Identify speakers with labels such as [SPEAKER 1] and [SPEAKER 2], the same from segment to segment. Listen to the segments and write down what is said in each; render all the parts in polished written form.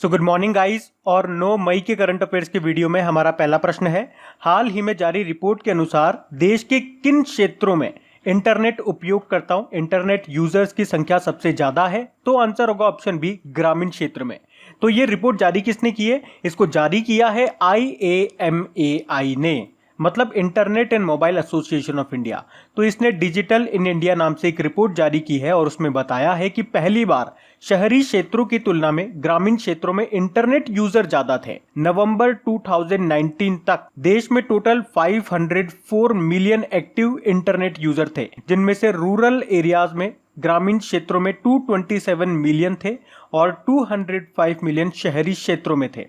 [SPEAKER 1] So good morning guys. और 9 मई के current affairs के वीडियो में हमारा पहला प्रश्न है, हाल ही में जारी रिपोर्ट के अनुसार देश के किन क्षेत्रों में इंटरनेट उपयोगकर्ताओं इंटरनेट यूजर्स की संख्या सबसे ज्यादा है? तो आंसर होगा ऑप्शन बी, ग्रामीण क्षेत्र में। तो ये रिपोर्ट जारी किसने की है? इसको जारी किया है IAMAI ने, मतलब internet and mobile association of India. तो इसने डिजिटल इन इंडिया नाम से एक रिपोर्ट जारी की है और उसमें बताया है कि पहली बार शहरी क्षेत्रों की तुलना में ग्रामीण क्षेत्रों में इंटरनेट यूजर ज्यादा थे। नवंबर 2019 तक देश में total 504 million active internet user थे, जिनमें से रूरल एरियाज में ग्रामीण क्षेत्रों में 227 मिलियन थे और 205 मिलियन शहरी क्षेत्रों में थे।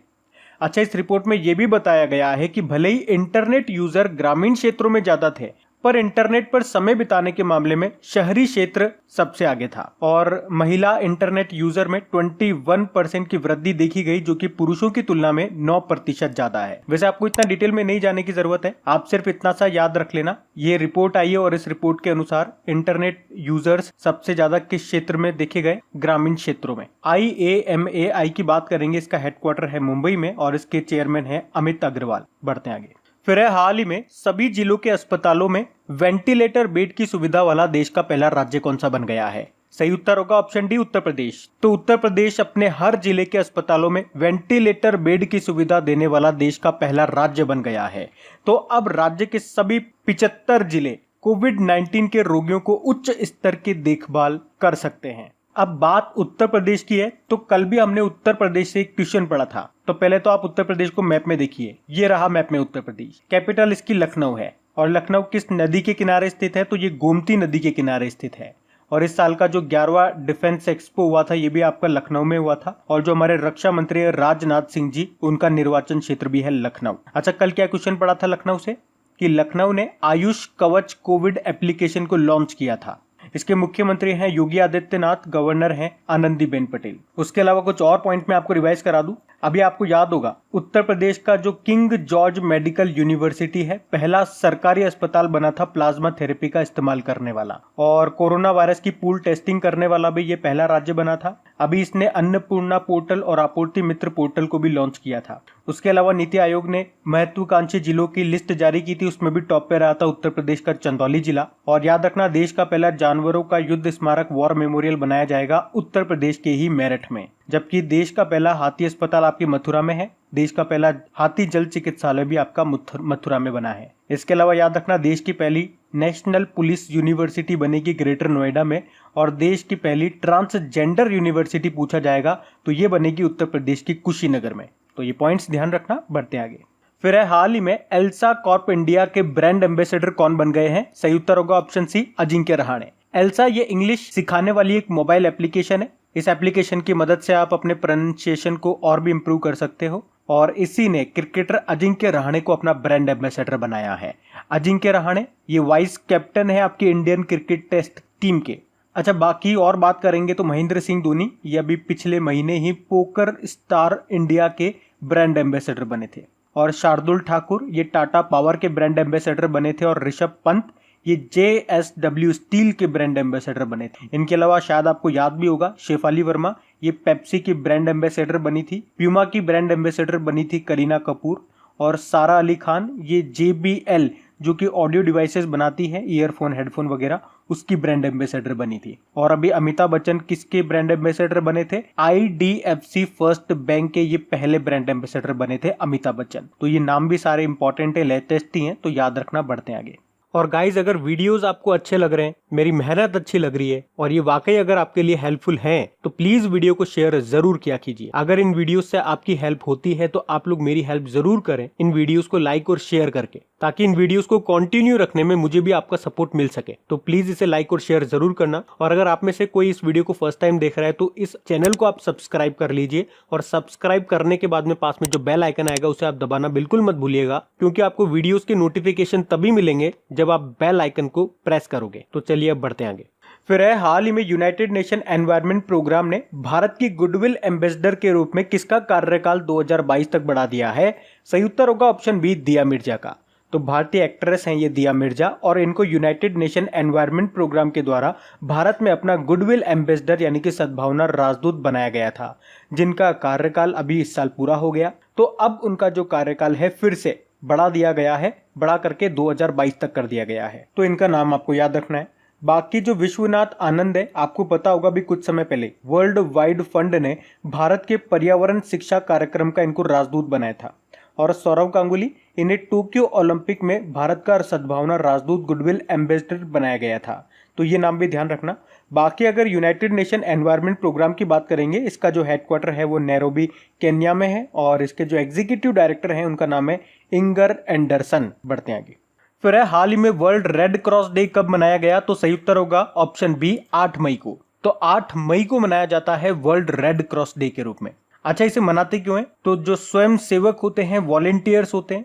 [SPEAKER 1] अच्छा, इस रिपोर्ट में यह भी बताया गया है कि भले ही इंटरनेट यूजर ग्रामीण क्षेत्रों में ज्यादा थे, पर इंटरनेट पर समय बिताने के मामले में शहरी क्षेत्र सबसे आगे था और महिला इंटरनेट यूजर में 21% की वृद्धि देखी गई, जो कि पुरुषों की तुलना में 9% ज्यादा है। वैसे आपको इतना डिटेल में नहीं जाने की जरूरत है, आप सिर्फ इतना सा याद रख लेना, ये रिपोर्ट आई है और इस रिपोर्ट के अनुसार इंटरनेट यूजर्स सबसे ज्यादा किस क्षेत्र में देखे गए? ग्रामीण क्षेत्रों में। IAMAI की बात करेंगे, इसका हेडक्वार्टर है मुंबई में और इसके चेयरमैन है अमित अग्रवाल। बढ़ते हैं आगे। फिर है, हाल ही में सभी जिलों के अस्पतालों में वेंटिलेटर बेड की सुविधा वाला देश का पहला राज्य कौन सा बन गया है? सही उत्तर होगा ऑप्शन डी, उत्तर प्रदेश। तो उत्तर प्रदेश अपने हर जिले के अस्पतालों में वेंटिलेटर बेड की सुविधा देने वाला देश का पहला राज्य बन गया है। तो अब राज्य के सभी 75 जिले कोविड-19 के रोगियों को उच्च स्तर की देखभाल कर सकते हैं। अब बात उत्तर प्रदेश की है, तो कल भी हमने उत्तर प्रदेश से एक क्वेश्चन पढ़ा था। तो पहले तो आप उत्तर प्रदेश को मैप में देखिए, ये रहा मैप में उत्तर प्रदेश। कैपिटल इसकी लखनऊ है और लखनऊ किस नदी के किनारे स्थित है? तो ये गोमती नदी के किनारे स्थित है। और इस साल का जो 11वां डिफेंस एक्सपो हुआ था, ये भी आपका लखनऊ में हुआ था। और जो हमारे रक्षा मंत्री है राजनाथ सिंह जी, उनका निर्वाचन क्षेत्र भी है लखनऊ। अच्छा, कल क्या क्वेश्चन पढ़ा था लखनऊ से कि लखनऊ ने आयुष कवच कोविड एप्लीकेशन को लॉन्च किया था। इसके मुख्यमंत्री हैं योगी आदित्यनाथ, गवर्नर हैं आनंदीबेन पटेल। उसके अलावा कुछ और पॉइंट में आपको रिवाइज करा दूं। अभी आपको याद होगा, उत्तर प्रदेश का जो किंग जॉर्ज मेडिकल यूनिवर्सिटी है, पहला सरकारी अस्पताल बना था प्लाज्मा थेरेपी का इस्तेमाल करने वाला, और कोरोना वायरस की पूल टेस्टिंग करने वाला भी ये पहला राज्य बना था। अभी इसने अन्नपूर्णा पोर्टल और आपूर्ति मित्र पोर्टल को भी लॉन्च किया था। उसके अलावा नीति आयोग ने महत्वाकांक्षी जिलों की लिस्ट जारी की थी, उसमें भी टॉप पे रहा था उत्तर प्रदेश का चंदौली जिला। और याद रखना, देश का पहला जानवरों का युद्ध स्मारक वॉर मेमोरियल बनाया जाएगा उत्तर प्रदेश के ही मेरठ में, जबकि देश का पहला हाथी अस्पताल आपकी मथुरा में है। देश का पहला हाथी जल चिकित्सालय भी आपका मथुरा में बना है। इसके अलावा याद रखना, देश की पहली नेशनल पुलिस यूनिवर्सिटी बनेगी ग्रेटर नोएडा में, और देश की पहली ट्रांसजेंडर यूनिवर्सिटी पूछा जाएगा तो ये बनेगी उत्तर प्रदेश की कुशीनगर में। तो ये पॉइंट्स ध्यान रखना। बढ़ते आगे। फिर है, हाल ही में एल्सा कॉर्प इंडिया के ब्रांड एम्बेसडर कौन बन गए हैं? सही उत्तर होगा option C, Ajinkya Rahane. ELSA ये इंग्लिश सिखाने वाली एक मोबाइल एप्लीकेशन है। इस एप्लीकेशन की मदद से आप अपने प्रोनाउंसिएशन को और भी इंप्रूव कर सकते हो, और इसी ने क्रिकेटर अजिंक्य रहाणे को अपना ब्रांड एम्बेसडर बनाया है। अजिंक्य रहाणे ये वाइस कैप्टन है आपकी इंडियन क्रिकेट टेस्ट टीम के। अच्छा, बाकी और बात करेंगे तो महेंद्र सिंह धोनी ये अभी पिछले महीने ही पोकर स्टार इंडिया के ब्रांड एम्बेसडर बने थे, और शार्दुल ठाकुर ये टाटा पावर के ब्रांड एम्बेसडर बने थे, और ऋषभ पंत ये JSW स्टील के ब्रांड एम्बेसडर बने थे। इनके अलावा शायद आपको याद भी होगा, शेफाली वर्मा ये पेप्सी की ब्रांड एम्बेसडर बनी थी, प्यूमा की ब्रांड एम्बेसडर बनी थी करीना कपूर, और सारा अली खान ये JBL जो कि ऑडियो डिवाइसेस बनाती है, ईयरफोन हेडफोन वगैरह, उसकी ब्रांड एम्बेसडर बनी थी। और अभी अमिताभ बच्चन किसके ब्रांड एम्बेसडर बने थे? IDFC फर्स्ट बैंक के ये पहले ब्रांड एम्बेसडर बने थे अमिताभ बच्चन। तो ये नाम भी सारे इंपॉर्टेंट है, लेटेस्ट ही हैं, तो याद रखना। बढ़ते हैं आगे। और गाइज, अगर वीडियोस आपको अच्छे लग रहे हैं, मेरी मेहनत अच्छी लग रही है और ये वाकई अगर आपके लिए हेल्पफुल हैं, तो प्लीज वीडियो को शेयर जरूर किया कीजिए। अगर इन वीडियोस से आपकी हेल्प होती है तो आप लोग मेरी हेल्प जरूर करें इन वीडियोस को लाइक और शेयर करके, ताकि इन वीडियोस को कंटिन्यू रखने में मुझे भी आपका सपोर्ट मिल सके। तो प्लीज इसे लाइक और शेयर जरूर करना। और अगर आप में से कोई इस वीडियो को फर्स्ट टाइम देख रहा है तो इस चैनल को आप सब्सक्राइब कर लीजिए, और सब्सक्राइब करने के बाद में पास में जो बेल आइकन आएगा उसे आप दबाना बिल्कुल मत भूलिएगा, क्योंकि आपको वीडियोस के नोटिफिकेशन तभी मिलेंगे जब आप बेल आइकन को प्रेस करोगे। तो चलिए अब बढ़ते हैं आगे। फिर है, हाल ही में यूनाइटेड नेशन एनवायरनमेंट प्रोग्राम ने भारत की गुडविल एम्बेसडर के रूप में किसका कार्यकाल 2022 तक बढ़ा दिया है? सही उत्तर होगा ऑप्शन बी, दिया मिर्जा का। तो भारतीय एक्ट्रेस हैं ये दिया मिर्जा, और इनको यूनाइटेड नेशन एनवायरनमेंट प्रोग्राम के द्वारा भारत में अपना गुडविल एम्बेसडर यानी कि सद्भावना राजदूत बनाया गया था, जिनका कार्यकाल अभी इस साल पूरा हो गया। तो अब उनका जो कार्यकाल है फिर से बढ़ा दिया गया है, बढ़ा करके 2022 तक कर दिया गया है। तो इनका नाम आपको याद रखना है। बाकी जो विश्वनाथ आनंद है, आपको पता होगा भी कुछ समय पहले वर्ल्ड वाइड फंड ने भारत के पर्यावरण शिक्षा कार्यक्रम का इनको राजदूत बनाया था। और सौरव गांगुली, इन्हें टोक्यो ओलंपिक में भारत का सद्भावना राजदूत गुडविल एम्बेसडर बनाया गया था। तो ये नाम भी ध्यान रखना। बाकी अगर यूनाइटेड नेशन एनवायरनमेंट प्रोग्राम की बात करेंगे, इसका जो हेडक्वार्टर है वो नैरोबी केन्या में है, और इसके जो एग्जीक्यूटिव डायरेक्टर हैं उनका नाम है इंगर एंडरसन। बढ़ते हैं आगे। फिर है, हाल ही में वर्ल्ड रेड क्रॉस डे कब मनाया गया? तो सही उत्तर होगा ऑप्शन बी, 8 मई को। तो 8 मई को मनाया जाता है वर्ल्ड रेड क्रॉस डे के रूप में। अच्छा, इसे मनाते क्यों है? तो जो स्वयं सेवक होते हैं, वॉलेंटियर्स होते हैं,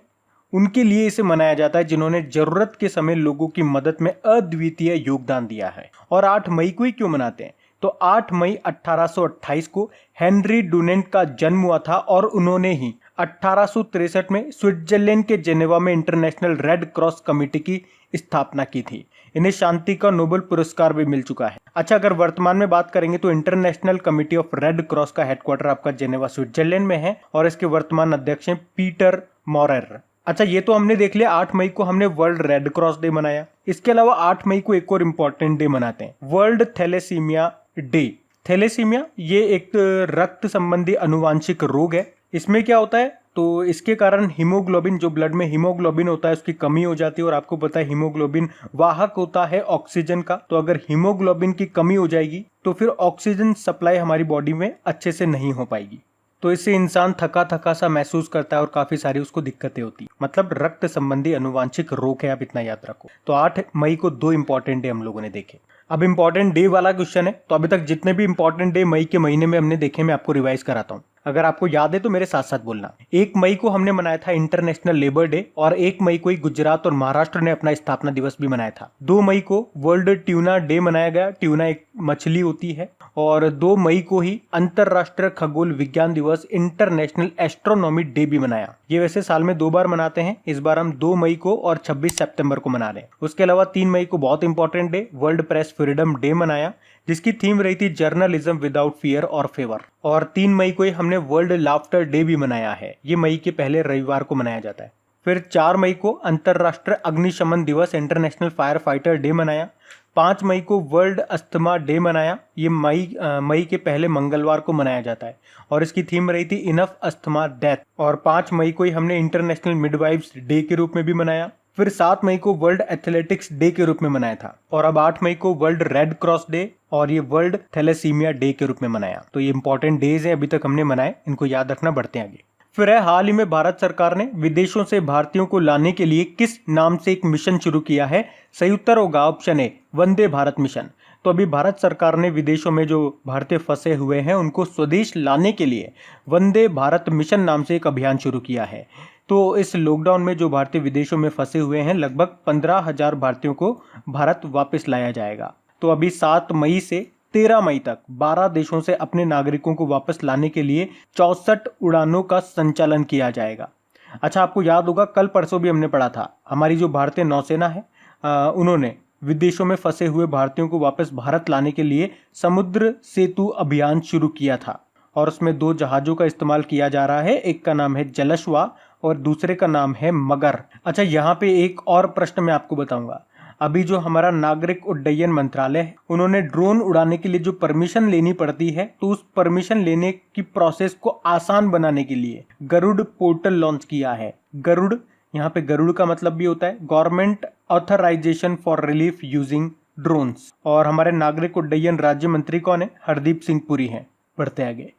[SPEAKER 1] उनके लिए इसे मनाया जाता है जिन्होंने जरूरत के समय लोगों की मदद में अद्वितीय योगदान दिया है। और 8 मई को ही क्यों मनाते हैं? तो 8 मई 1828 को हेनरी डुनेंट का जन्म हुआ था, और उन्होंने ही 1863 में स्विट्जरलैंड के जेनेवा में इंटरनेशनल रेड क्रॉस कमेटी की स्थापना की थी। इन्हें शांति का नोबेल पुरस्कार भी मिल चुका है। अच्छा, अगर वर्तमान में बात करेंगे तो international committee of red cross का हेडक्वार्टर आपका जेनेवा स्विट्जरलैंड में है, और इसके वर्तमान अध्यक्ष हैं पीटर मॉरर। अच्छा, ये तो हमने देख लिया 8 मई को हमने वर्ल्ड रेड क्रॉस डे मनाया। इसके अलावा 8 मई को एक और इम्पोर्टेंट डे मनाते हैं, वर्ल्ड थैलेसीमिया डे। थैलेसीमिया ये एक रक्त संबंधी अनुवांशिक रोग है। इसमें क्या होता है? तो इसके कारण हीमोग्लोबिन, जो ब्लड में हीमोग्लोबिन होता है, उसकी कमी हो जाती है। और आपको पता है हीमोग्लोबिन वाहक होता है ऑक्सीजन का। तो अगर हीमोग्लोबिन की कमी हो जाएगी तो फिर ऑक्सीजन सप्लाई हमारी बॉडी में अच्छे से नहीं हो पाएगी। तो इससे इंसान थका थका सा महसूस करता है और काफी सारी उसको दिक्कतें होती है। मतलब रक्त संबंधी अनुवांशिक रोग है, आप इतना याद रखो। तो 8 मई को 2 इंपॉर्टेंट डे हम लोगों ने देखे। अब इंपॉर्टेंट डे वाला क्वेश्चन है, तो अभी तक जितने भी इंपॉर्टेंट डे मई के महीने में हमने देखे, मैं आपको रिवाइज कराता हूँ। अगर आपको याद है तो मेरे साथ साथ बोलना। 1 मई को हमने मनाया था इंटरनेशनल लेबर डे, और 1 मई को ही गुजरात और महाराष्ट्र ने अपना स्थापना दिवस भी मनाया था। 2 मई को वर्ल्ड ट्यूना डे मनाया गया। ट्यूना एक मछली होती है। और 2 मई को ही अंतरराष्ट्रीय खगोल विज्ञान दिवस, इंटरनेशनल एस्ट्रोनॉमी डे भी मनाया। ये वैसे साल में 2 बार मनाते हैं, इस बार हम 2 मई को और 26 सितंबर को मना रहे हैं। उसके अलावा 3 मई को बहुत important day, world press freedom day मनाया, जिसकी थीम रही थी जर्नलिज्म विदाउट फियर और फेवर। और 3 मई को ही हमने वर्ल्ड लाफ्टर डे भी मनाया है। ये मई के पहले रविवार को मनाया जाता है। फिर 4 मई को अंतरराष्ट्रीय अग्निशमन दिवस, इंटरनेशनल फायर फाइटर डे मनाया। 5 मई को वर्ल्ड अस्थमा डे मनाया। ये मई के पहले मंगलवार को मनाया जाता है, और इसकी थीम रही थी इनफ अस्थमा डेथ। और 5 मई को ही हमने इंटरनेशनल मिडवाइफ्स डे के रूप में भी मनाया। फिर 7 मई को वर्ल्ड एथलेटिक्स डे के रूप में मनाया था। और अब 8 मई को वर्ल्ड रेड क्रॉस डे और ये वर्ल्ड थैलेसीमिया डे के रूप में मनाया। तो ये इंपॉर्टेंट डेज हैं, अभी तक हमने मनाए, इनको याद रखना। बढ़ते हैं आगे। फिर है, हाल ही में भारत सरकार ने विदेशों से भारतीयों को लाने के लिए किस नाम से एक मिशन शुरू किया है? सही उत्तर होगा option A, Vande Bharat mission. तो अभी भारत सरकार ने विदेशों में जो भारतीय फंसे हुए हैं उनको स्वदेश लाने के लिए वंदे भारत मिशन नाम से एक अभियान शुरू किया है। तो इस लॉकडाउन में जो भारतीय विदेशों में फंसे हुए हैं, लगभग 15,000 भारतीयों को भारत वापस लाया जाएगा। तो अभी 7 मई से 13 मई तक 12 देशों से अपने नागरिकों को वापस लाने के लिए 64 उड़ानों का संचालन किया जाएगा। अच्छा, आपको याद होगा कल परसों भी हमने पढ़ा था, हमारी जो भारतीय नौसेना है उन्होंने विदेशों में फंसे हुए भारतीयों को वापस भारत लाने के लिए समुद्र सेतु अभियान शुरू किया था। और उसमें 2 जहाजों का इस्तेमाल किया जा रहा है, एक का नाम है जलश्वा और दूसरे का नाम है मगर। अच्छा, यहाँ पे एक और प्रश्न मैं आपको बताऊंगा। अभी जो हमारा नागरिक उड्डयन मंत्रालय है, उन्होंने ड्रोन उड़ाने के लिए जो परमिशन लेनी पड़ती है, तो उस परमिशन लेने की प्रोसेस को आसान बनाने के लिए गरुड़ पोर्टल लॉन्च किया है। गरुड़, यहाँ पे गरुड़ का मतलब भी होता है government authorization for relief using drones. और हमारे नागरिक उड्डयन राज्य मंत्री कौन है? हरदीप सिंह पुरी हैं। बढ़ते आगे।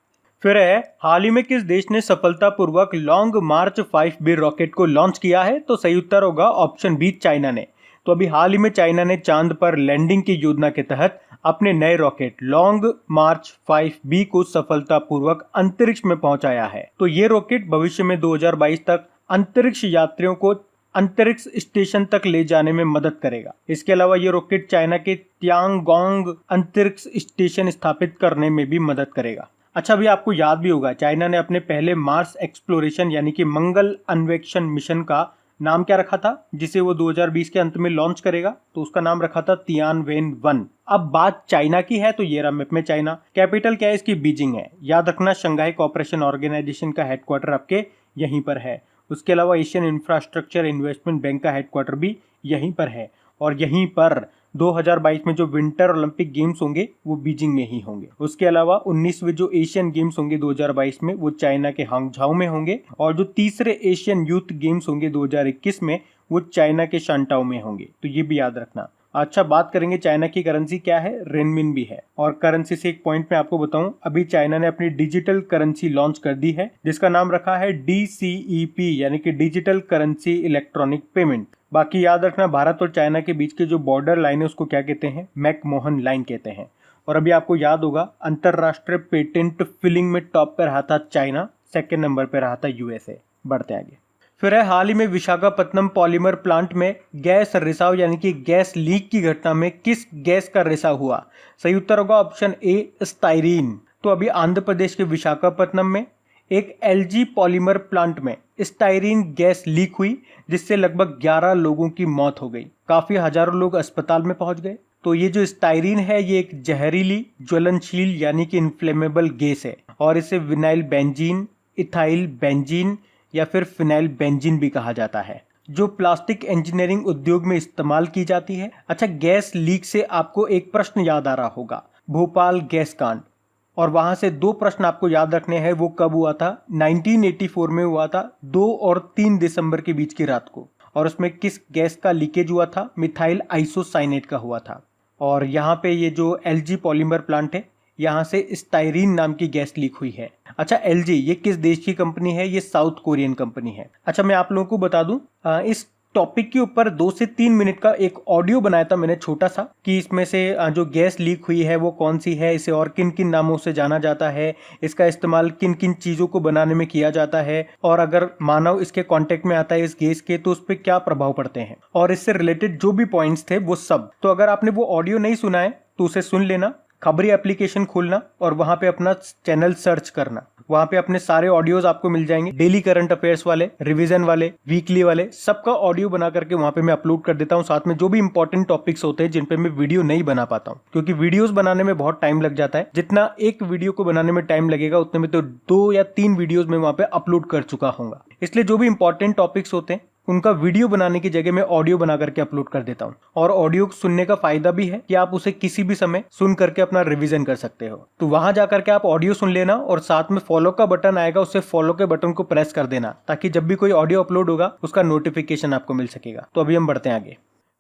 [SPEAKER 1] फिर है, हाल ही में किस देश ने सफलतापूर्वक लॉन्ग मार्च 5B रॉकेट को लॉन्च किया है? तो सही उत्तर होगा ऑप्शन बी, चाइना ने। तो अभी हाल ही में चाइना ने चांद पर लैंडिंग की योजना के तहत अपने नए रॉकेट लॉन्ग मार्च 5B को सफलतापूर्वक अंतरिक्ष में पहुंचाया है। तो ये रॉकेट भविष्य में 2022 तक अंतरिक्ष यात्रियों को अंतरिक्ष स्टेशन तक ले जाने में मदद करेगा। इसके अलावा ये रॉकेट चाइना के तियांगोंग अंतरिक्ष स्टेशन स्थापित करने में भी मदद करेगा। अच्छा, अभी आपको याद भी होगा चाइना ने अपने पहले मार्स एक्सप्लोरेशन यानी कि मंगल अन्वेषण मिशन का नाम क्या रखा था जिसे वो 2020 के अंत में लॉन्च करेगा, तो उसका नाम रखा था तियानवेन-1। अब बात चाइना की है तो ये रहा मैप में चाइना। कैपिटल क्या है इसकी? बीजिंग है। याद रखना शंघाई कोऑपरेशन ऑर्गेनाइजेशन का हेडक्वार्टर आपके यहीं पर है। उसके अलावा एशियन इंफ्रास्ट्रक्चर इन्वेस्टमेंट बैंक का हेडक्वार्टर भी यहीं पर है। और यहीं पर 2022 में जो विंटर ओलंपिक गेम्स होंगे वो बीजिंग में ही होंगे। उसके अलावा 19वें जो एशियन गेम्स होंगे 2022 में वो चाइना के हांगझाओ में होंगे। और जो तीसरे एशियन यूथ गेम्स होंगे 2021 में वो चाइना के शांटाओ में होंगे। तो ये भी याद रखना। अच्छा, बात करेंगे चाइना की करेंसी क्या है। रेनमिन भी है। और करेंसी से एक पॉइंट में आपको बताऊं, अभी चाइना ने अपनी डिजिटल करेंसी लॉन्च कर दी है जिसका नाम रखा है DCEP यानी कि डिजिटल करेंसी इलेक्ट्रॉनिक पेमेंट। बाकी याद रखना भारत और चाइना के बीच के जो बॉर्डर लाइन है उसको क्या कहते हैं? मैकमोहन लाइन कहते हैं। और अभी आपको याद होगा अंतरराष्ट्रीय पेटेंट फिलिंग में टॉप पे रहा था चाइना, सेकेंड नंबर पे रहा था USA। बढ़ते आगे। फिर है हाल ही में विशाखापत्तनम पॉलीमर प्लांट में गैस रिसाव यानी कि गैस लीक की घटना में किस गैस का रिसाव हुआ? सही उत्तर होगा ऑप्शन ए स्टाइरीन। तो अभी आंध्र प्रदेश के विशाखापत्तनम में एक LG पॉलीमर प्लांट में स्टाइरीन गैस लीक हुई जिससे लगभग 11 लोगों की मौत हो गई। काफी हजारों लोग अस्पताल में पहुंच गए। तो ये जो स्टाइरीन है ये एक जहरीली ज्वलनशील यानी कि इन्फ्लेमेबल गैस है और इसे विनाइल बेंजीन, इथाइल बेंजीन या फिर फिनाइल बेंजीन भी कहा जाता है, जो प्लास्टिक इंजीनियरिंग उद्योग में इस्तेमाल की जाती है। अच्छा, गैस लीक से आपको एक प्रश्न याद आ रहा होगा, भोपाल गैस कांड। और वहां से दो प्रश्न आपको याद रखने हैं। वो कब हुआ था? 1984 में हुआ था, 2 और 3 दिसंबर के बीच की रात को। और उसमें किस गैस का लीकेज हुआ था? मिथाइल आइसोसाइनेट का हुआ था। और यहाँ पे ये जो LG पॉलीमर प्लांट है यहाँ से स्टाइरीन नाम की गैस लीक हुई है। अच्छा, LG ये किस देश की कंपनी है? ये साउथ कोरियन कंपनी है। अच्छा, मैं आप लोगों को बता दूं इस टॉपिक के ऊपर 2 से 3 मिनट का एक ऑडियो बनाया था मैंने छोटा सा, कि इसमें से जो गैस लीक हुई है वो कौन सी है, इसे और किन किन नामों से जाना जाता है, इसका इस्तेमाल किन किन चीजों को बनाने में किया जाता है, और अगर मानव इसके कांटेक्ट में आता है इस गैस के तो उस पर क्या प्रभाव पड़ते हैं, और इससे रिलेटेड जो भी पॉइंट्स थे वो सब। तो अगर आपने वो ऑडियो नहीं सुना है तो उसे सुन लेना, खबरी एप्लीकेशन खोलना और वहां पे अपना चैनल सर्च करना। वहां पे अपने सारे ऑडियोज आपको मिल जाएंगे, डेली करंट अफेयर्स वाले, रिवीजन वाले, वीकली वाले, सबका ऑडियो बना करके वहां पे मैं अपलोड कर देता हूं। साथ में जो भी इंपॉर्टेंट टॉपिक्स होते हैं जिन पे मैं वीडियो नहीं बना पाता हूं, क्योंकि वीडियोस बनाने में बहुत टाइम लग जाता है। जितना एक वीडियो को बनाने में टाइम लगेगा उतने में तो 2 या 3 वीडियोज में वहां पे अपलोड कर चुका हूंगा। इसलिए जो भी इंपॉर्टेंट टॉपिक्स होते हैं उनका वीडियो बनाने की जगह मैं ऑडियो बना करके अपलोड कर देता हूं। और ऑडियो सुनने का फायदा भी है कि आप उसे किसी भी समय सुन करके अपना रिवीजन कर सकते हो। तो वहां जाकर के आप ऑडियो सुन लेना और साथ में फॉलो का बटन आएगा, उससे फॉलो के बटन को प्रेस कर देना ताकि जब भी कोई ऑडियो अपलोड होगा उसका नोटिफिकेशन आपको मिल सकेगा। तो अभी हम बढ़ते हैं आगे।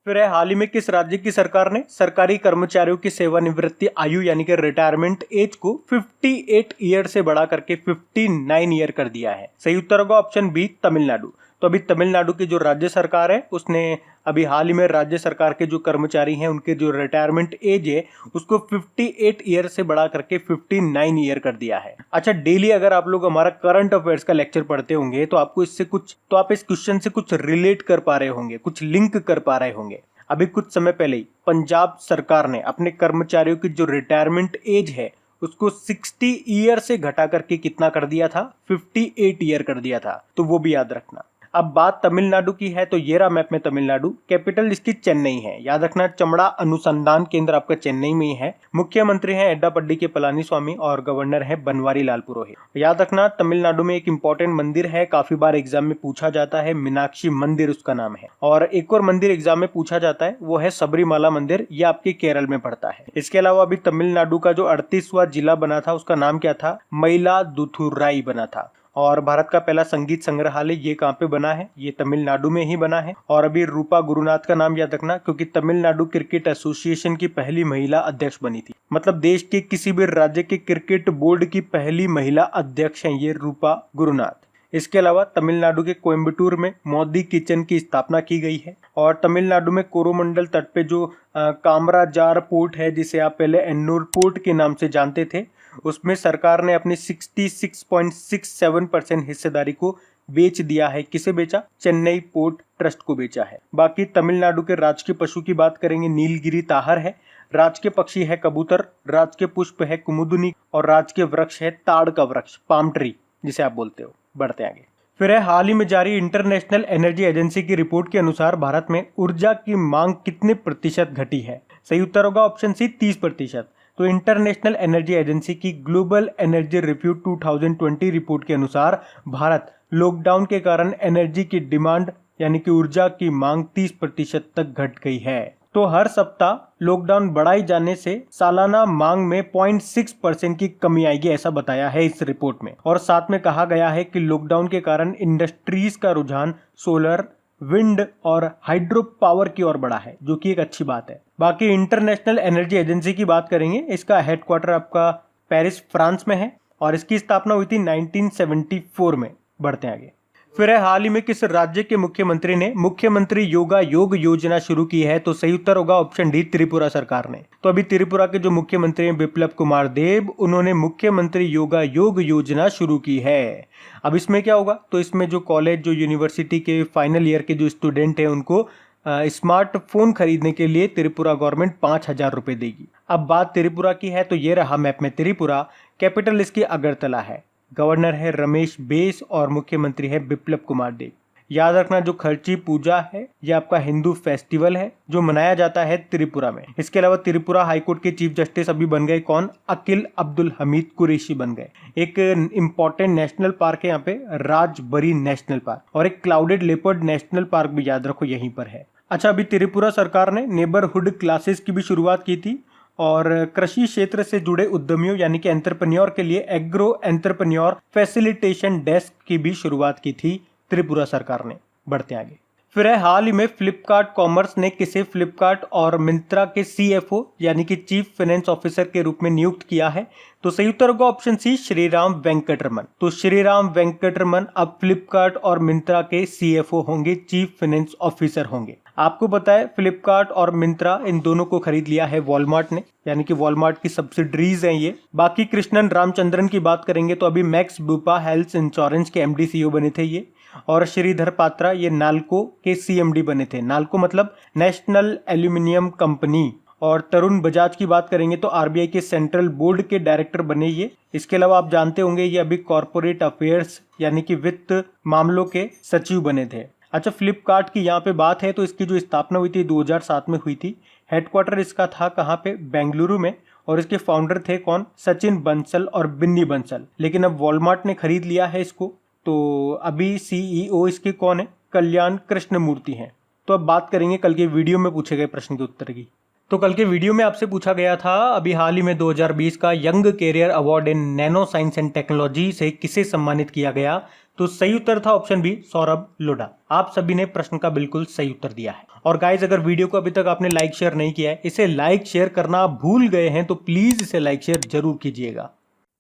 [SPEAKER 1] फिर है हाल ही में किस राज्य की सरकार ने सरकारी कर्मचारियों की सेवानिवृत्ति आयु यानी कि रिटायरमेंट एज को 58 ईयर से बढ़ा करके 59 ईयर कर दिया है? सही उत्तर होगा ऑप्शन बी तमिलनाडु। तो अभी तमिलनाडु की जो राज्य सरकार है उसने अभी हाल ही में राज्य सरकार के जो कर्मचारी हैं उनके जो रिटायरमेंट एज है उसको 58 ईयर से बढ़ा करके 59 ईयर कर दिया है। अच्छा, डेली अगर आप लोग हमारा करंट अफेयर्स का लेक्चर पढ़ते होंगे तो आपको इससे कुछ, तो आप इस क्वेश्चन से कुछ रिलेट कर पा रहे होंगे, कुछ लिंक कर पा रहे होंगे। अभी कुछ समय पहले ही पंजाब सरकार ने अपने कर्मचारियों की जो रिटायरमेंट एज है उसको 60 ईयर से घटा करके कितना कर दिया था? 58 ईयर कर दिया था। तो वो भी याद रखना। अब बात तमिलनाडु की है तो ये रहा मैप में तमिलनाडु। कैपिटल इसकी चेन्नई है। याद रखना चमड़ा अनुसंधान केंद्र आपका चेन्नई में ही है। मुख्यमंत्री हैं एड्डापड्डी के पलानीस्वामी और गवर्नर है बनवारी लाल पुरोहित। याद रखना तमिलनाडु में एक इंपॉर्टेंट मंदिर है, काफी बार एग्जाम में पूछा जाता है, मीनाक्षी मंदिर उसका नाम है। और एक और मंदिर एग्जाम में पूछा जाता है वो है सबरीमाला मंदिर, ये आपके केरल में पड़ता है। इसके अलावा अभी तमिलनाडु का जो 38वां जिला बना था उसका नाम क्या था? मयिलादुथुराई बना था। और भारत का पहला संगीत संग्रहालय ये कहाँ पे बना है? ये तमिलनाडु में ही बना है। और अभी रूपा गुरुनाथ का नाम याद रखना क्योंकि तमिलनाडु क्रिकेट एसोसिएशन की पहली महिला अध्यक्ष बनी थी। मतलब देश के किसी भी राज्य के क्रिकेट बोर्ड की पहली महिला अध्यक्ष हैं ये रूपा गुरुनाथ। इसके अलावा तमिलनाडु के कोयम्बटूर में मोदी किचन की स्थापना की गई है। और तमिलनाडु में कोरोमंडल तट पे जो कामराजार पोर्ट है जिसे आप पहले एन्नूर पोर्ट के नाम से जानते थे, उसमें सरकार ने अपनी 66.67% हिस्सेदारी को बेच दिया है। किसे बेचा? चेन्नई पोर्ट ट्रस्ट को बेचा है। बाकी तमिलनाडु के राजकीय पशु की बात करेंगे, नीलगिरी ताहर है। राजकीय पक्षी है कबूतर, राजकीय पुष्प है कुमुदनी और राजकीय वृक्ष है ताड़ का वृक्ष, पाम ट्री जिसे आप बोलते हो। बढ़ते आगे। फिर है हाल ही में जारी इंटरनेशनल एनर्जी एजेंसी की रिपोर्ट के अनुसार भारत में ऊर्जा की मांग कितने प्रतिशत घटी है? सही उत्तर होगा ऑप्शन सी 30%। तो इंटरनेशनल एनर्जी एजेंसी की ग्लोबल एनर्जी रिव्यू 2020 रिपोर्ट के अनुसार भारत लॉकडाउन के कारण एनर्जी की डिमांड यानी कि ऊर्जा की मांग 30% तक घट गई है। तो हर सप्ताह लॉकडाउन बढ़ाए जाने से सालाना मांग में 0.6% की कमी आएगी, ऐसा बताया है इस रिपोर्ट में। और साथ में कहा गया है कि लॉकडाउन के कारण इंडस्ट्रीज का रुझान सोलर, विंड और हाइड्रो पावर की ओर बढ़ा है, जो कि एक अच्छी बात है। बाकी इंटरनेशनल एनर्जी एजेंसी की बात करेंगे, इसका हेडक्वार्टर आपका पेरिस, फ्रांस में है और इसकी स्थापना हुई थी 1974 में। बढ़ते हैं आगे। फिर है हाल ही में किस राज्य के मुख्यमंत्री ने मुख्यमंत्री योगा योग योजना शुरू की है? तो सही उत्तर होगा ऑप्शन डी, त्रिपुरा सरकार ने। तो अभी त्रिपुरा के जो मुख्यमंत्री हैं बिप्लब कुमार देब, उन्होंने मुख्यमंत्री योगा योग योजना शुरू की है। अब इसमें क्या होगा? तो इसमें जो कॉलेज, जो यूनिवर्सिटी के फाइनल ईयर के जो स्टूडेंट हैं उनको स्मार्टफोन खरीदने के लिए त्रिपुरा गवर्नमेंट 5,000 रुपए देगी। अब बात त्रिपुरा की है तो ये रहा मैप में त्रिपुरा, कैपिटल इसकी अगरतला है, गवर्नर है रमेश बेस और मुख्यमंत्री है बिप्लब कुमार देब। याद रखना, जो खर्ची पूजा है ये आपका हिंदू फेस्टिवल है जो मनाया जाता है त्रिपुरा में। इसके अलावा त्रिपुरा हाईकोर्ट के चीफ जस्टिस अभी बन गए कौन? अकील अब्दुल हमीद कुरैशी बन गए। एक इंपॉर्टेंट नेशनल पार्क है यहाँ पे, राजबरी नेशनल पार्क, और एक क्लाउडेड लेपर्ड नेशनल पार्क भी याद रखो यहीं पर है। अच्छा, अभी त्रिपुरा सरकार ने नेबरहुड क्लासेस की भी शुरुआत की थी और कृषि क्षेत्र से जुड़े उद्यमियों यानी कि एंटरप्रेन्योर के लिए एग्रो एंटरप्रेन्योर फैसिलिटेशन डेस्क की भी शुरुआत की थी त्रिपुरा सरकार ने। बढ़ते आगे। फिर है हाल ही में फ्लिपकार्ट कॉमर्स ने किसे फ्लिपकार्ट और मिंत्रा के CFO यानी कि चीफ फाइनेंस ऑफिसर के रूप में नियुक्त किया है? तो सही उत्तर होगा ऑप्शन सी, श्रीराम वेंकटरमन। तो श्रीराम वेंकटरमन अब फ्लिपकार्ट और मिंत्रा के CFO होंगे, चीफ फाइनेंस ऑफिसर होंगे। आपको पता है फ्लिपकार्ट और मिंत्रा इन दोनों को खरीद लिया है वॉलमार्ट ने, यानी कि वॉलमार्ट की सब्सिडरीज हैं ये। बाकी कृष्णन रामचंद्रन की बात करेंगे तो अभी मैक्स बुपा हेल्थ इंश्योरेंस के MD CEO बने थे ये, और श्रीधर पात्रा ये नाल्को के CMD बने थे। नाल्को मतलब नेशनल एल्यूमिनियम कंपनी। और तरुण बजाज की बात करेंगे तो RBI के सेंट्रल बोर्ड के डायरेक्टर बने ये। इसके अलावा आप जानते होंगे ये अभी कॉर्पोरेट अफेयर्स यानी कि वित्त मामलों के सचिव बने थे। अच्छा, फ्लिपकार्ट की यहाँ पे बात है तो इसकी जो स्थापना हुई थी 2007 में हुई थी। हेडक्वार्टर इसका था कहाँ पे? बेंगलुरु में। और इसके फाउंडर थे कौन? सचिन बंसल और बिन्नी बंसल। लेकिन अब वॉलमार्ट ने खरीद लिया है इसको, तो अभी CEO इसके कौन है? कल्याण कृष्णमूर्ति हैं। तो अब बात करेंगे कल के वीडियो में पूछे गए प्रश्न के उत्तर की। तो कल के वीडियो में आपसे पूछा गया था अभी हाल ही में 2020 का young career award in nano science and technology से किसे सम्मानित किया गया? तो सही उत्तर था ऑप्शन बी, सौरभ लोढ़ा। आप सभी ने प्रश्न का बिल्कुल सही उत्तर दिया है। और गाइज, अगर वीडियो को अभी तक आपने लाइक शेयर नहीं किया है, इसे लाइक शेयर करना भूल गए हैं तो प्लीज इसे लाइक शेयर जरूर कीजिएगा।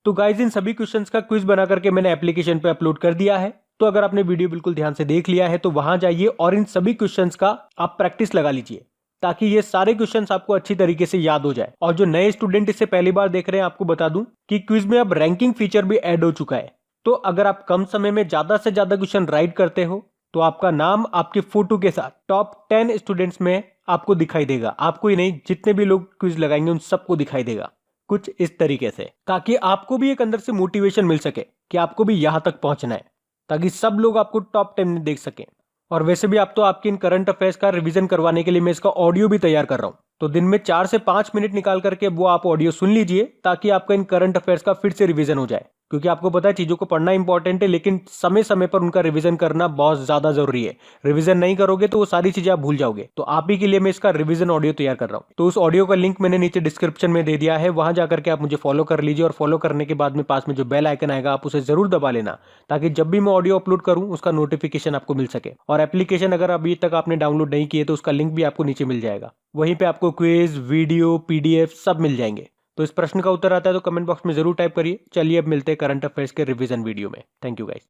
[SPEAKER 1] तो गाइज, इन सभी क्वेश्चंस का क्विज बना करके मैंने एप्लीकेशन पे अपलोड कर दिया है। तो अगर आपने वीडियो बिल्कुल ध्यान से देख लिया है तो वहां जाइए और इन सभी क्वेश्चंस का आप प्रैक्टिस लगा लीजिए, ताकि ये सारे क्वेश्चंस आपको अच्छी तरीके से याद हो जाए। और जो नए स्टूडेंट इसे पहली बार देख रहे हैं, आपको बता दूं कि क्विज में अब रैंकिंग फीचर भी ऐड हो चुका है। तो अगर आप कम समय में ज्यादा से ज्यादा क्वेश्चन राइट करते हो तो आपका नाम आपके फोटो के साथ टॉप 10 स्टूडेंट्स में आपको दिखाई देगा। आपको ही नहीं, जितने भी लोग क्विज लगाएंगे उन सबको दिखाई देगा कुछ इस तरीके से, ताकि आपको भी एक अंदर से मोटिवेशन मिल सके कि आपको भी यहां तक पहुंचना है, ताकि सब लोग आपको टॉप 10 में देख सकें। और वैसे भी आप तो आपके इन करंट अफेयर्स का रिवीजन करवाने के लिए मैं इसका ऑडियो भी तैयार कर रहा हूं। तो दिन में 4 से 5 मिनट निकाल करके वो आप ऑडियो सुन लीजिए, ताकि आपका इन करंट अफेयर्स का फिर से रिवीजन हो जाए। क्योंकि आपको पता है चीजों को पढ़ना इंपॉर्टेंट है, लेकिन समय समय पर उनका रिवीजन करना बहुत ज्यादा जरूरी है। रिवीजन नहीं करोगे तो वो सारी चीजें आप भूल जाओगे। तो आप ही के लिए मैं इसका रिवीजन ऑडियो तैयार कर रहा हूँ। तो उस ऑडियो का लिंक मैंने नीचे डिस्क्रिप्शन में दे दिया है, वहां जाकर के आप मुझे फॉलो कर लीजिए। और फॉलो करने के बाद में पास में जो बेल आइकन आएगा आप उसे जरूर दबा लेना, ताकि जब भी मैं ऑडियो अपलोड करूं उसका नोटिफिकेशन आपको मिल सके। और एप्लीकेशन अगर अभी तक आपने डाउनलोड नहीं किए तो उसका लिंक भी आपको नीचे मिल जाएगा। वहीं पे आपको क्विज, वीडियो, PDF सब मिल जाएंगे। तो इस प्रश्न का उत्तर आता है तो कमेंट बॉक्स में जरूर टाइप करिए। चलिए अब मिलते हैं करंट अफेयर्स के रिवीजन वीडियो में। Thank you guys.